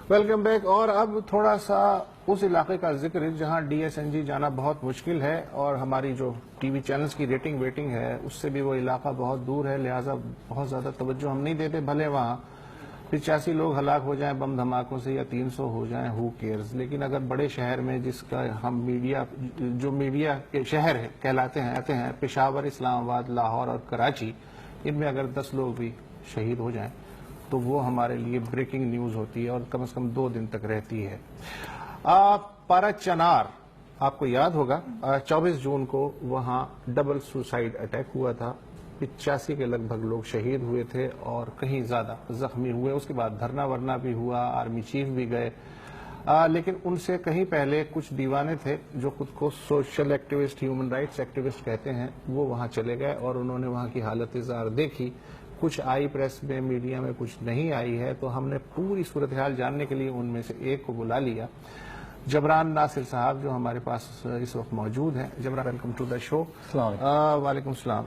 Welcome back. اور اب تھوڑا سا اس علاقے کا ذکر ہے جہاں ڈی ایس این جی جانا بہت مشکل ہے اور ہماری جو ٹی وی چینلز کی ریٹنگ ویٹنگ ہے اس سے بھی وہ علاقہ بہت دور ہے، لہٰذا بہت زیادہ توجہ ہم نہیں دیتے. بھلے وہاں 85 لوگ ہلاک ہو جائیں بم دھماکوں سے یا 300 ہو جائیں، ہو کیئرز. لیکن اگر بڑے شہر میں جس کا ہم میڈیا کے شہر کہلاتے ہیں آتے ہیں، پشاور، اسلام آباد، لاہور اور کراچی، ان میں اگر 10 لوگ بھی شہید ہو جائیں تو وہ ہمارے لیے بریکنگ نیوز ہوتی ہے اور کم از کم 2 دن تک رہتی ہے. پارا چنار آپ کو یاد ہوگا 24 جون کو وہاں ڈبل سوسائیڈ اٹیک ہوا تھا. 85 کے لگ بھگ لوگ شہید ہوئے تھے اور کہیں زیادہ زخمی ہوئے. اس کے بعد دھرنا ورنا بھی ہوا، آرمی چیف بھی گئے. لیکن ان سے کہیں پہلے کچھ دیوانے تھے جو خود کو social activist, human rights activist کہتے ہیں، وہ وہاں چلے گئے اور انہوں نے وہاں کی حالت زار دیکھی. کچھ آئی پریس میں، میڈیا میں، کچھ نہیں آئی ہے. تو ہم نے پوری صورتحال جاننے کے لیے ان میں سے ایک کو بلا لیا، جبران ناصر صاحب، جو ہمارے پاس اس وقت موجود ہیں. جبران، ویلکم ٹو دا شو. وعلیکم السلام.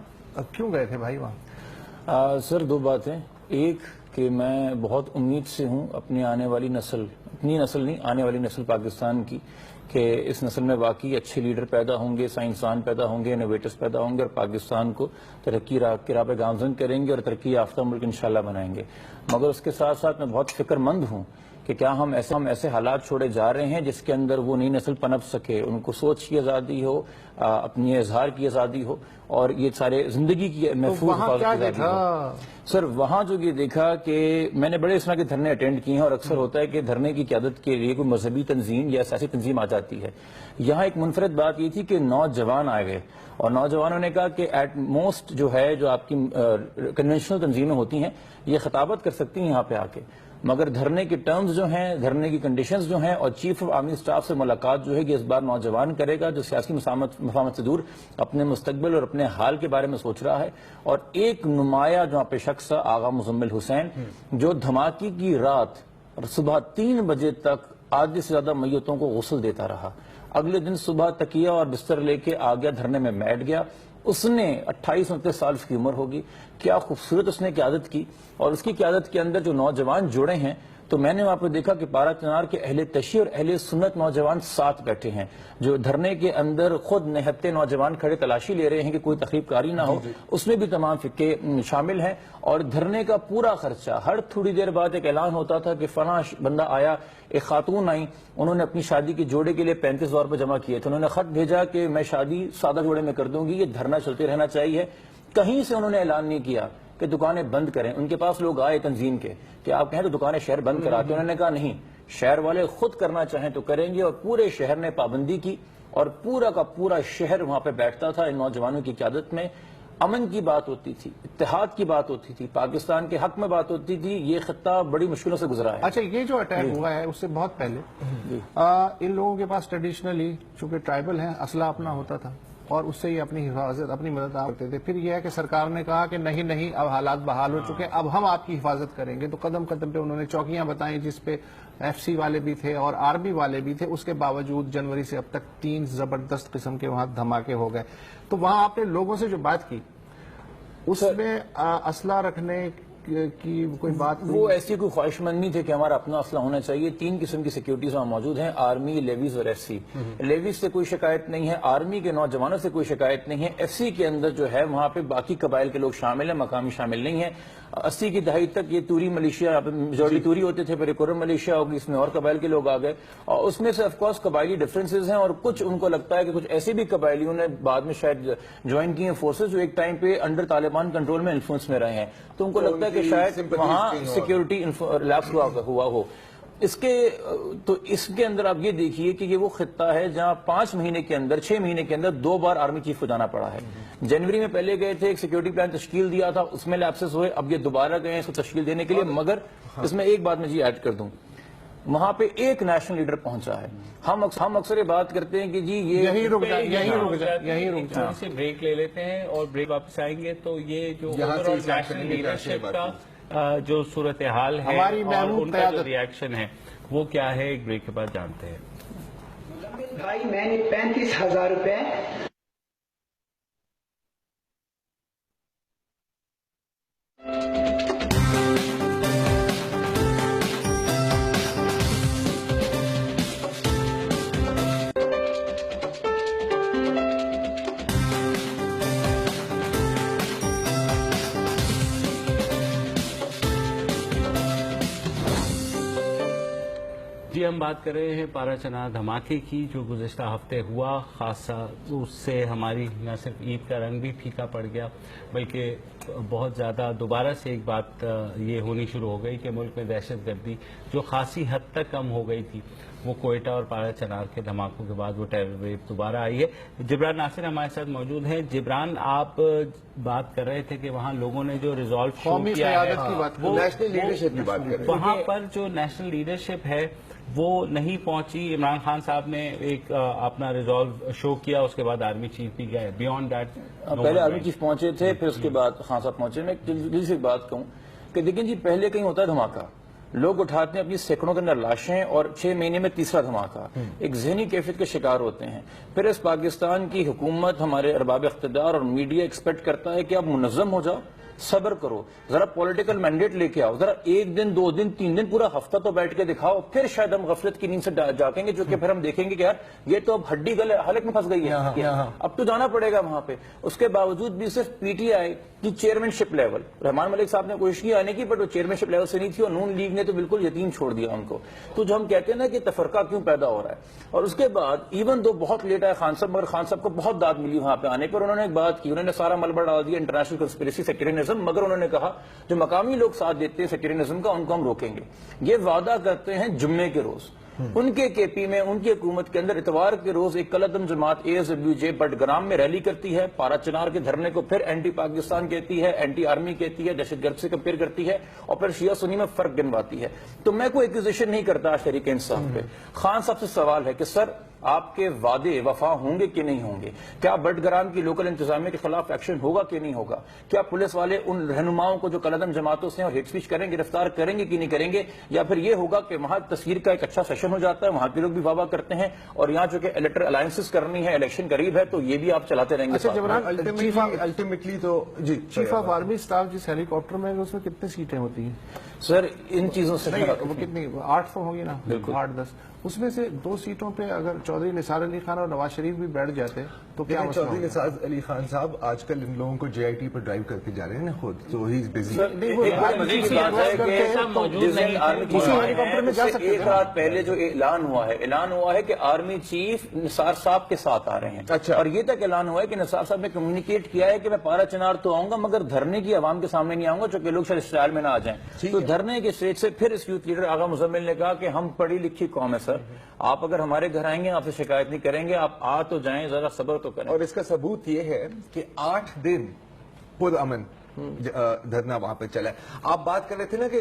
کیوں گئے تھے بھائی وہاں؟ سر 2 باتیں. ایک کہ میں بہت امید سے ہوں اپنی آنے والی نسل، اپنی نسل نہیں، آنے والی نسل پاکستان کی، کہ اس نسل میں واقعی اچھے لیڈر پیدا ہوں گے، سائنسدان پیدا ہوں گے، انوویٹرز پیدا ہوں گے اور پاکستان کو ترقی کی راہ پہ گامزن کریں گے اور ترقی یافتہ ملک انشاءاللہ بنائیں گے. مگر اس کے ساتھ ساتھ میں بہت فکر مند ہوں کہ کیا ہم ایسے حالات چھوڑے جا رہے ہیں جس کے اندر وہ نئی نسل پنپ سکے، ان کو سوچ کی آزادی ہو، اپنی اظہار کی آزادی ہو اور یہ سارے زندگی کی محفوظ حفاظت کی آزادی ہو. سر وہاں جو یہ دیکھا کہ میں نے بڑے اس طرح کے دھرنے اٹینڈ کیے ہیں اور اکثر ہوتا ہے کہ دھرنے کی قیادت کے لیے کوئی مذہبی تنظیم یا سیاسی تنظیم آ جاتی ہے. یہاں ایک منفرد بات یہ تھی کہ نوجوان آئے گئے اور نوجوانوں نے کہا کہ ایٹ موسٹ جو ہے جو آپ کی کنونشنل تنظیمیں ہوتی ہیں یہ خطابت کر سکتی ہیں یہاں پہ آ کے، مگر دھرنے کی ٹرمز جو ہیں، دھرنے کی کنڈیشنز جو ہیں اور چیف آف آرمی سٹاف سے ملاقات جو ہے یہ اس بار نوجوان کرے گا جو سیاسی مفاہمت سے دور اپنے مستقبل اور اپنے حال کے بارے میں سوچ رہا ہے. اور ایک نمایاں جو پہ شخص آغا مزمل حسین جو دھماکے کی رات صبح 3 بجے تک آدھے سے زیادہ میتوں کو غسل دیتا رہا. اگلے دن صبح تکیہ اور بستر لے کے آ گیا، دھرنے میں بیٹھ گیا. اس نے 28-29 سال کی عمر ہوگی، کیا خوبصورت اس نے قیادت کی اور اس کی قیادت کے اندر جو نوجوان جڑے ہیں. تو میں نے وہاں پہ دیکھا کہ پارا چنار کے اہل تشیع اور اہل سنت نوجوان ساتھ بیٹھے ہیں، جو دھرنے کے اندر خود نہتے نوجوان کھڑے تلاشی لے رہے ہیں کہ کوئی تخریب کاری نہ ہو. اس میں بھی تمام فقے شامل ہیں اور دھرنے کا پورا خرچہ، ہر تھوڑی دیر بعد ایک اعلان ہوتا تھا کہ فلاں بندہ آیا، ایک خاتون آئی، انہوں نے اپنی شادی کے جوڑے کے لیے 35,000 روپے جمع کیے تھے. انہوں نے خط بھیجا کہ میں شادی سادہ جوڑے میں کر دوں گی، یہ دھرنا چلتے رہنا چاہیے. کہیں سے انہوں نے اعلان نہیں کیا کہ دکانیں بند کریں. ان کے پاس لوگ آئے تنظیم کے کہ آپ کہیں تو دکانیں شہر بند کراتے. انہوں نے کہا نہیں، شہر والے خود کرنا چاہیں تو کریں گے. اور پورے شہر نے پابندی کی اور پورا کا پورا شہر وہاں پہ بیٹھتا تھا. ان نوجوانوں کی قیادت میں امن کی بات ہوتی تھی، اتحاد کی بات ہوتی تھی، پاکستان کے حق میں بات ہوتی تھی. یہ خطہ بڑی مشکلوں سے گزرا ہے. اچھا، یہ جو اٹیک ہوا ہے اس سے بہت پہلے ان لوگوں کے پاس ٹریڈیشنلی چونکہ ٹرائبل ہیں اسلحہ اپنا ہوتا تھا اور اس سے یہ اپنی حفاظت، اپنی مدد کرتے تھے. پھر یہ ہے کہ سرکار نے کہا کہ نہیں اب حالات بحال ہو چکے، اب ہم آپ کی حفاظت کریں گے. تو قدم قدم پہ انہوں نے چوکیاں بتائیں جس پہ ایف سی والے بھی تھے اور آرمی والے بھی تھے. اس کے باوجود جنوری سے اب تک 3 زبردست قسم کے وہاں دھماکے ہو گئے. تو وہاں آپ نے لوگوں سے جو بات کی اس میں اسلحہ رکھنے کی کوئی بات؟ وہ ایسی کوئی خواہش مند نہیں تھے کہ ہمارا اپنا اسلحہ ہونا چاہیے. 3 قسم کی سیکیورٹیز وہاں موجود ہیں، آرمی، لیویز اور ایف سی. لیویز سے کوئی شکایت نہیں ہے، آرمی کے نوجوانوں سے کوئی شکایت نہیں ہے. ایف سی کے اندر جو ہے وہاں پہ باقی قبائل کے لوگ شامل ہیں، مقامی شامل نہیں ہیں. 80 کی دہائی تک یہ توری ملیشیا، میجورٹی توری ہوتے تھے، پھر ایک اور ملیشیا ہوگی، اس میں اور قبائل کے لوگ آ گئے. اور اس میں سے آف کورس قبائلی ڈفرینسز ہیں اور کچھ ان کو لگتا ہے کہ کچھ ایسے بھی قبائلیوں نے بعد میں شاید جوائن کی ہیں فورسز جو ایک ٹائم پہ انڈر طالبان کنٹرول میں انفلوئنس میں رہے ہیں. تو ان کو لگتا ہے کہ شاید وہاں سیکیورٹی ریلیکس ہوا ہو. اس کے اندر آپ یہ دیکھیے کہ یہ وہ خطہ ہے جہاں 5 مہینے کے اندر، 6 مہینے کے اندر 2 بار آرمی چیف کو جانا پڑا ہے. جنوری میں پہلے گئے تھے، ایک سیکیورٹی پلان تشکیل دیا تھا، اس میں لیپسز ہوئے. اب یہ دوبارہ گئے ہیں اس کو تشکیل دینے کے لیے. مگر اس میں ایک بات میں ایڈ کر دوں، وہاں پہ ایک نیشنل لیڈر پہنچا ہے. ہم اکثر یہ بات کرتے ہیں کہ جی یہی رک جائیں سے بریک لے لیتے ہیں اور بریک واپس آئیں گے. تو یہ جو نیشنل لیڈرشپ کا جو صورتحال ہے اور ان کا جو ریاکشن ہے وہ کیا ہے، ایک بریک کے بعد جانتے ہیں. بھائی میں نے 35,000 روپے جی ہم بات کر رہے ہیں پارا چنار دھماکے کی جو گزشتہ ہفتے ہوا، خاصا اس سے ہماری نہ صرف عید کا رنگ بھی پھیکا پڑ گیا بلکہ بہت زیادہ دوبارہ سے ایک بات یہ ہونی شروع ہو گئی کہ ملک میں دہشت گردی جو خاصی حد تک کم ہو گئی تھی وہ کوئٹہ اور پارا چنار کے دھماکوں کے بعد وہ ٹیرر ویو دوبارہ آئی ہے۔ جبران ناصر ہمارے ساتھ موجود ہیں۔ جبران، آپ بات کر رہے تھے کہ وہاں لوگوں نے جو ریزالو شو کیا ہے نیشنل لیڈرشپ کی بات کر رہے ہیں، وہاں پر جو نیشنل لیڈرشپ ہے وہ نہیں پہنچی۔ عمران خان صاحب نے ایک اپنا ریزالو شو کیا، اس کے بعد آرمی چیف بھی گئے، بیونڈ دیٹ پہلے آرمی چیف پہنچے تھے، پھر اس کے بعد خان صاحب پہنچے۔ میں جلدی سے بات کہوں کہ دیکھیں جی، پہلے کہیں ہوتا ہے دھماکہ، لوگ اٹھاتے ہیں اپنی سینکڑوں کے اندر لاشیں، اور 6 مہینے میں تیسرا دھماکہ، ایک ذہنی کیفیت کے شکار ہوتے ہیں۔ پھر اس پاکستان کی حکومت، ہمارے ارباب اقتدار اور میڈیا ایکسپیکٹ کرتا ہے کہ آپ منظم ہو جاؤ، صبر کرو، ذرا پولیٹیکل مینڈیٹ لے کے آؤ، ذرا 1 دن 2 دن 3 دن پورا ہفتہ تو بیٹھ کے دکھاؤ، پھر شاید ہم غفلت کی نیند سے جاگیں گے، جو کہ پھر ہم دیکھیں گے کہ یار یہ تو اب ہڈی گلے حلق میں پھنس گئی ہے، اب تو جانا پڑے گا وہاں پہ۔ اس کے باوجود بھی صرف پی ٹی آئی کی چیئرمین شپ لیول، رحمان ملک صاحب نے کوشش کی آنے کی، بٹ وہ چیئرمین شپ لیول سے نہیں تھی، اور نون لیگ نے تو بالکل یتیم چھوڑ دیا ان کو۔ تو جو ہم کہتے ہیں نا کہ تفرقہ کیوں پیدا ہو رہا ہے، اور اس کے بعد ایون دو بہت لیٹ آئے خان صاحب، مگر خان صاحب کو بہت داد ملی وہاں پہ آنے پر، انہوں نے ایک بات کی، انہوں نے سارا ملبہ ڈال دیا انٹرنیشنل کنسپریسی سیکٹرینزم، مگر انہوں نے کہا جو مقامی لوگ ساتھ دیتے ہیں سیکٹرینزم کا ان کو ہم روکیں گے۔ یہ وعدہ کرتے ہیں جمعے کے روز، ان کے کے پی میں، ان کی حکومت کے اندر اتوار کے روز ایک کلعدم جماعت ASWJ بٹگرام میں ریلی کرتی ہے، پارا چنار کے دھرنے کو پھر اینٹی پاکستان کہتی ہے، اینٹی آرمی کہتی ہے، دہشت گرد سے کمپیئر کرتی ہے، اور پھر شیعہ سنی میں فرق گنواتی ہے۔ تو میں کوئی ایکوزیشن نہیں کرتا تحریک انصاف پہ، خان صاحب سے سوال ہے کہ سر آپ کے وعدے وفا ہوں گے کہ نہیں ہوں گے؟ کیا بٹگرام کی لوکل انتظامیہ کے خلاف ایکشن ہوگا کہ نہیں ہوگا؟ کیا پولیس والے ان رہنماؤں کو جو کلعدم جماعتوں سے اور ہیٹ اسپیچ کریں گرفتار کریں گے کہ نہیں کریں گے؟ یا پھر یہ ہوگا کہ وہاں تصویر کا ایک اچھا سیشن ہو جاتا ہے، وہاں کے لوگ بھی واہ کرتے ہیں، اور یہاں جو کہ الیکٹرل الائنسز کرنی ہے، الیکشن قریب ہے، تو یہ بھی آپ چلاتے رہیں گے؟ الٹیمیٹلی تو جی چیف آف آرمی اسٹاف جس ہیلی کاپٹر میں اس میں کتنی سیٹیں ہوتی ہیں سر ان چیزوں سے وہ کتنی 8 تو ہوگی نا، 8-10، اس میں سے 2 سیٹوں پہ اگر چودھری نثار علی خان اور نواز شریف بھی بیٹھ جاتے تو کیا مسئلہ چودھری نثار علی خان صاحب آج کل ان لوگوں کو JIT پر ڈرائیو کر کے جا رہے ہیں نا خود، تو ہی از بزی۔ ایک رات پہلے جو اعلان ہوا ہے کہ آرمی چیف نثار صاحب کے ساتھ آ رہے ہیں، اور یہ تک اعلان ہوا ہے کہ نثار صاحب نے کمیونیکیٹ کیا ہے کہ میں پارا چنار تو آؤں گا مگر دھرنے کی عوام کے سامنے نہیں آؤں گا، چونکہ لوگ شاید اسٹائل میں نہ آ جائیں۔ تو دھرنے کے اسٹیج سے پھر اس یوتھ لیڈر آغا مزمل نے کہا کہ ہم پڑھی لکھی قوم ہے سر، آپ اگر ہمارے گھر آئیں گے آپ سے شکایت نہیں کریں گے، آپ آ تو جائیں، ذرا صبر تو کریں۔ اور اس کا ثبوت یہ ہے کہ 8 دن پرامن دھرنا وہاں پہ چلا ہے۔ آپ بات کر رہے تھے نا کہ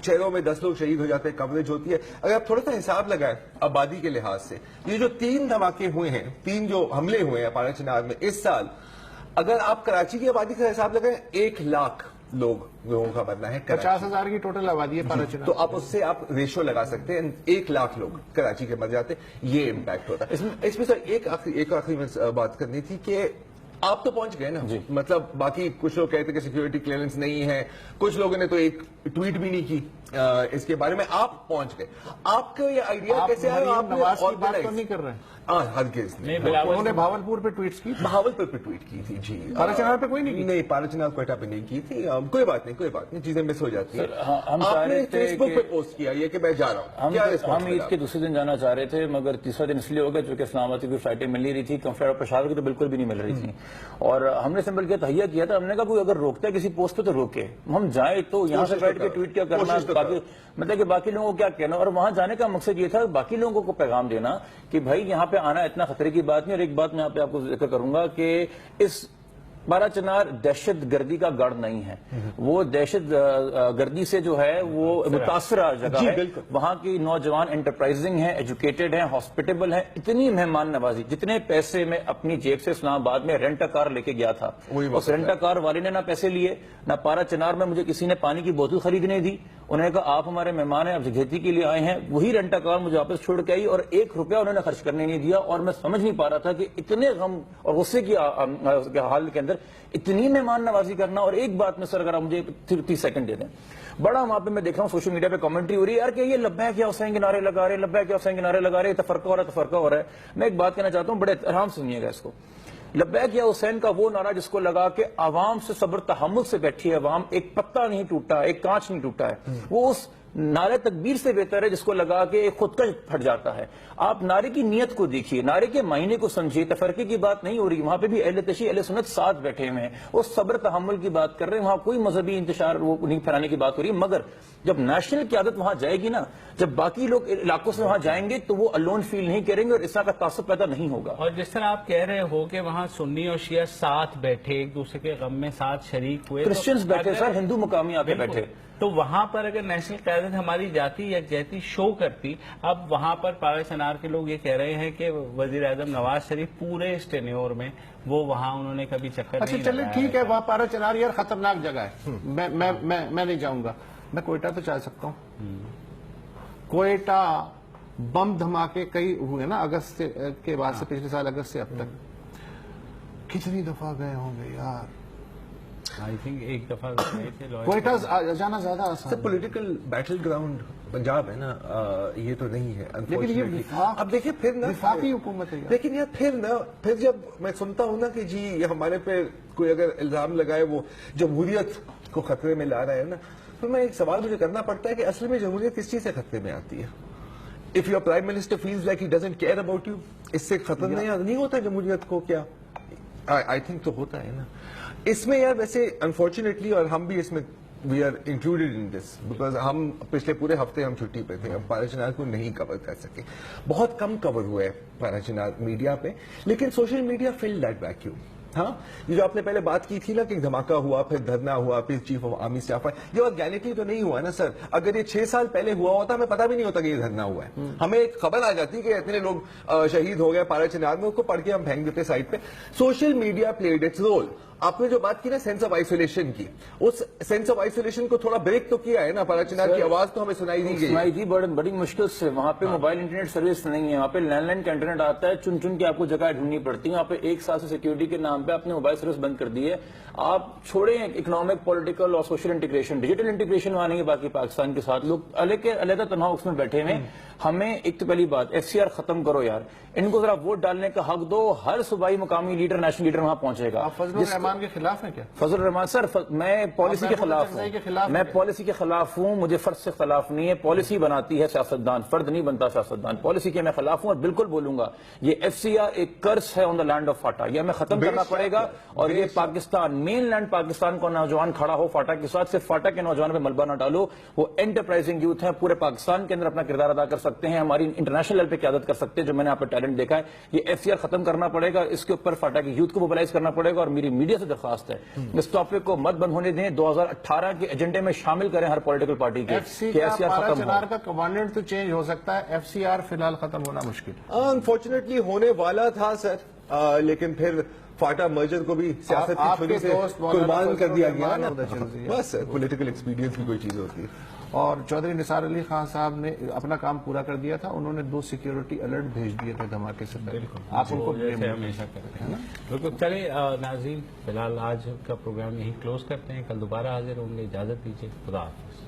شہروں میں 10 لوگ شہید ہو جاتے ہیں، کوریج ہوتی ہے، اگر آپ تھوڑا سا حساب لگائیں آبادی کے لحاظ سے، یہ جو 3 دھماکے ہوئے ہیں، 3 جو حملے ہوئے ہیں پارا چنار میں اس سال، اگر آپ کراچی کی آبادی کا حساب لگائیں 1 لاکھ لوگوں کا مرنا ہے، 50,000 کی ٹوٹل آبادی ہے پارا چنار، تو آپ اس سے آپ ریشو لگا سکتے ہیں، 1 لاکھ لوگ کراچی کے مر جاتے، یہ امپیکٹ ہوتا ہے۔ اس میں سر ایک آخری بات کرنی تھی کہ آپ تو پہنچ گئے نا، مطلب باقی کچھ لوگ کہتے ہیں کہ سیکیورٹی کلیئرنس نہیں ہے، کچھ لوگوں نے تو ایک ٹویٹ بھی نہیں کی اس کے بارے میں، آپ پہنچ گئے، آپ کا یہ آئیڈیا کیسے آیا؟ آپ نواز کی بات تو نہیں کر رہے ہیں؟ ہرگز نہیں، انہوں نے بھاولپور پہ ٹویٹس کی، بہاولپور پہ ٹویٹ کی تھی جی، پارا چنار پہ کوئی نہیں کی؟ نہیں، پارا چنار کوئٹہ پہ نہیں کی تھی، کوئی بات نہیں، چیزیں مس ہو جاتی ہیں۔ ہم آپ نے فیس بک پہ پوسٹ کیا یہ کہ میں جا رہا ہوں، ہم عید کے دوسرے دن جانا چاہ رہے تھے، مگر تیسرا دن اس لیے ہو گیا چونکہ اسلام آباد کی کوئی فلائٹیں مل نہیں رہی تھی، کمفرٹ اور پشاور کی تو بالکل بھی نہیں مل رہی تھی، اور ہم نے سمپل کیا تہیہ کیا تھا، ہم نے کہا کوئی اگر روکتا ہے کسی پوسٹ پہ تو روکے، ہم جائیں تو یہاں سے بیٹھ کے ٹویٹ کیا کرنا، مطلب کہ باقی لوگوں کو کیا کہنا، اور وہاں جانے کا مقصد یہ تھا باقی لوگوں کو پیغام دینا کہ بھائی یہاں پہ آنا اتنا خطرے کی بات نہیں۔ اور ایک بات میں یہاں پہ آپ کو ذکر کروں گا کہ اس پارا چنار دہشت گردی کا گڑھ نہیں ہے، وہ دہشت گردی سے جو ہے وہ متاثرہ جگہ ہے، وہاں کی نوجوان انٹرپرائزنگ ہیں، ایجوکیٹڈ ہیں، ہاسپٹیبل ہیں، اتنی مہمان نوازی، جتنے پیسے میں اپنی جیب سے اسلام آباد میں رینٹ کار لے کے گیا تھا، اس رینٹ کار والے نے نہ پیسے لیے، نہ پارا چنار میں مجھے کسی نے پانی کی بوتل خریدنے دی، انہوں نے کہا آپ ہمارے مہمان ہیں، آپ جگہتی کے لیے آئے ہیں، وہی رینٹ کار مجھے واپس چھوڑ کے آئی، اور 1 روپیہ انہوں نے خرچ کرنے نہیں دیا، اور میں سمجھ نہیں پا رہا تھا کہ اتنے غم اور غصے کی حال کے اندر اتنی مہمان نوازی کرنا۔ اور ایک بات میں سر اگر آپ مجھے 30 سیکنڈ دے دیں، بڑا وہاں پہ میں دیکھ رہا ہوں سوشل میڈیا پہ کامنٹری ہو رہی ہے یار کہ یہ لبیک یا حسین کے نعرے لگا رہے ہیں، لبیک یا حسین کے نعرے لگا رہے ہیں، تفرقہ ہو رہا ہے۔ میں ایک بات کہنا چاہتا ہوں، بڑے آرام سے سنیے گا اس کو، لبیک یا حسین کا وہ نعرہ جس کو لگا کہ عوام سے صبر تحمل سے بیٹھی ہے عوام، ایک پتا نہیں ٹوٹا، ایک کانچ نہیں ٹوٹا ہے، وہ اس نعرے تکبیر سے بہتر ہے جس کو لگا کے ایک خودکش پھٹ جاتا ہے. آپ نعرے کی نیت کو دیکھیے, نعرے کے معنی کو سمجھیے. تفرقے کی بات نہیں ہو رہی, وہاں پہ بھی اہل تشیع اہل سنت ساتھ بیٹھے ہوئے ہیں, وہ صبر تحمل کی بات کر رہے ہیں, وہاں کوئی مذہبی انتشار وہ نہیں پھیلانے کی بات ہو رہی ہے. مگر جب نیشنل قیادت وہاں جائے گی نا, جب باقی لوگ علاقوں سے وہاں جائیں گے تو وہ الون فیل نہیں کریں گے اور اس طرح کا تعصب پیدا نہیں ہوگا. اور جس طرح آپ کہہ رہے ہو کہ وہاں سنی اور شیعہ ساتھ بیٹھے, ایک دوسرے کے غم میں ساتھ شریک ہوئے, کرسچنز بیٹھے سر, ہندو مقامی آ کے بیٹھے, تو وہاں پر اگر نیشنل قیادت ہماری جاتی یکجہتی شو کرتی. اب وہاں پر پارا چنار کے لوگ یہ کہہ رہے ہیں کہ وزیر اعظم نواز شریف پورے اس ٹینیور میں وہ وہاں انہوں نے کبھی چکر اچھا نہیں چلے لگایا ٹھیک ہے, وہاں پارا چنار یار خطرناک جگہ ہے, میں نہیں جاؤں گا. میں کوئٹہ تو چل سکتا ہوں. کوئٹہ بم دھماکے کئی ہوئے نا اگست کے بعد سے, پچھلے سال اگست سے اب تک کتنی دفعہ گئے ہوں گے یار. آئی تھنک ایک دفعہ کوئٹہ جانا زیادہ آسان. پولیٹیکل بیٹل گراؤنڈ پنجاب ہے نا, یہ تو نہیں ہے. لیکن یہ اب دیکھیے پھر نا وفاقی حکومت ہے. لیکن یار پھر جب میں سنتا ہوں نا کہ جی یہ ہمارے پہ کوئی اگر الزام لگائے وہ جمہوریت کو خطرے میں لا رہا ہے نا, تو میں ایک سوال مجھے کرنا پڑتا ہے کہ اصل میں جمہوریت کس چیز سے خطرے میں آتی ہے؟ If your prime minister feels like he doesn't care about you, اس سے خطرہ نہیں ہوتا جمہوریت کو کیا؟ آئی تھنک تو ہوتا ہے نا. اس میں یار ویسے انفارچونیٹلی, اور ہم بھی اس میں we are included in this because ہم پچھلے پورے ہفتے ہم چھٹی پہ تھے, ہم پارا چنار کو نہیں کور کر سکے. بہت کم کور ہوا ہے پارا چنار میڈیا پہ, لیکن social media fill that vacuum. ہاں, یہ جو آپ نے پہلے بات کی تھی نا کہ دھماکہ ہوا, پھر دھرنا ہوا, پھر چیف آف آرمی اسٹاف آئے, یہ آرگینکلی تو نہیں ہوا نا سر. اگر یہ 6 سال پہلے ہوا ہوتا ہمیں پتا بھی نہیں ہوتا کہ یہ دھرنا ہوا ہے. ہمیں ایک خبر آ جاتی کہ اتنے لوگ شہید ہو گئے پارا چنار میں, اس کو پڑھ کے ہم پھینک دیتے سائڈ پہ. Social media played its role. آپ نے جو بات کی نا سینس آف آئسولیشن کی, اس سینس آف آئسولیشن کو تھوڑا بریک تو کیا ہے نا. پارا چنار کی آواز تو ہمیں سنائی دی گئی, بڑی مشکل سے. وہاں پہ موبائل انٹرنیٹ سروس نہیں ہے, وہاں پہ لینڈ لائن کا انٹرنیٹ آتا ہے, چن چن کے آپ کو جگہ ڈھونڈنی پڑتی ہے. وہاں پہ 1 سال سے سیکورٹی کے نام پہ آپ نے موبائل سروس بند کر دی ہے. آپ چھوڑیں اکنامک, پولیٹیکل اور سوشل انٹیگریشن, ڈیجیٹل انٹیگریشن وہاں نہیں ہے باقی پاکستان کے ساتھ. لوگ علیحدہ تنہا اس میں بیٹھے ہوئے. ہمیں ایک تو پہلی بات FCR ختم کرو یار, ان کو ذرا ووٹ ڈالنے کا حق دو. ہر صوبائی مقامی لیڈر, نیشنل لیڈر وہاں پہنچے گا. آپ فضل الرحمان کے خلاف ہیں کیا؟ فضل الرحمان سر, میں پالیسی کے خلاف ہوں. میں پالیسی کے خلاف ہوں, مجھے فرد سے خلاف نہیں ہے. پالیسی بناتی ہے سیاستدان, فرد نہیں بنتا سیاستدان. پالیسی کے میں خلاف ہوں اور بالکل بولوں گا یہ FCR ایک کرس ہے آن دا لینڈ آف فاٹا. یہ ہمیں ختم کرنا پڑے گا. اور یہ پاکستان, مین لینڈ پاکستان کو نوجوان کھڑا ہو فاٹا کے ساتھ, صرف فاٹا کے نوجوان پہ ملبہ نہ ڈالو. وہ انٹرپرائزنگ یوتھ ہیں, پورے پاکستان کے اندر اپنا کردار ادا کر سکتے ہیں, ہماری انٹرنیشنل لیول پہ قیادت کر سکتے ہیں. جو میں نے آپ پہ ٹیلنٹ دیکھا ہے, یہ FCR ختم کرنا پڑے گا. اس کے اوپر فاٹا کی یوتھ کو موبلائز کرنا پڑے گا. اور میری میڈیا سے درخواست ہے اس ٹاپک کو مت بند ہونے دیں, 2018 کے ایجنڈے میں شامل کریں ہر پولیٹیکل پارٹی کے. پارا چنار کا کمانڈنٹ تو چینج ہو سکتا ہے, FCR فی الحال ختم ہونا مشکل. انفارچونیٹلی ہونے والا تھا سر, لیکن پھر فاٹا مرجر کو بھی سیاست کی چھری سے قربان کر دیا گیا نا. بس پولیٹیکل ایکسپیڈینس کی کوئی چیز ہوتی ہے. اور چودھری نثار علی خان صاحب نے اپنا کام پورا کر دیا تھا, انہوں نے 2 سیکیورٹی الرٹ بھیج دیے تھے دھماکے سے پہلے. آپ ان کو ہمیشہ کرتے ہیں. بالکل. چلے ناظرین, فی الحال آج کا پروگرام یہیں کلوز کرتے ہیں. کل دوبارہ حاضر ہوں گے. اجازت دیجیے. خدا حافظ.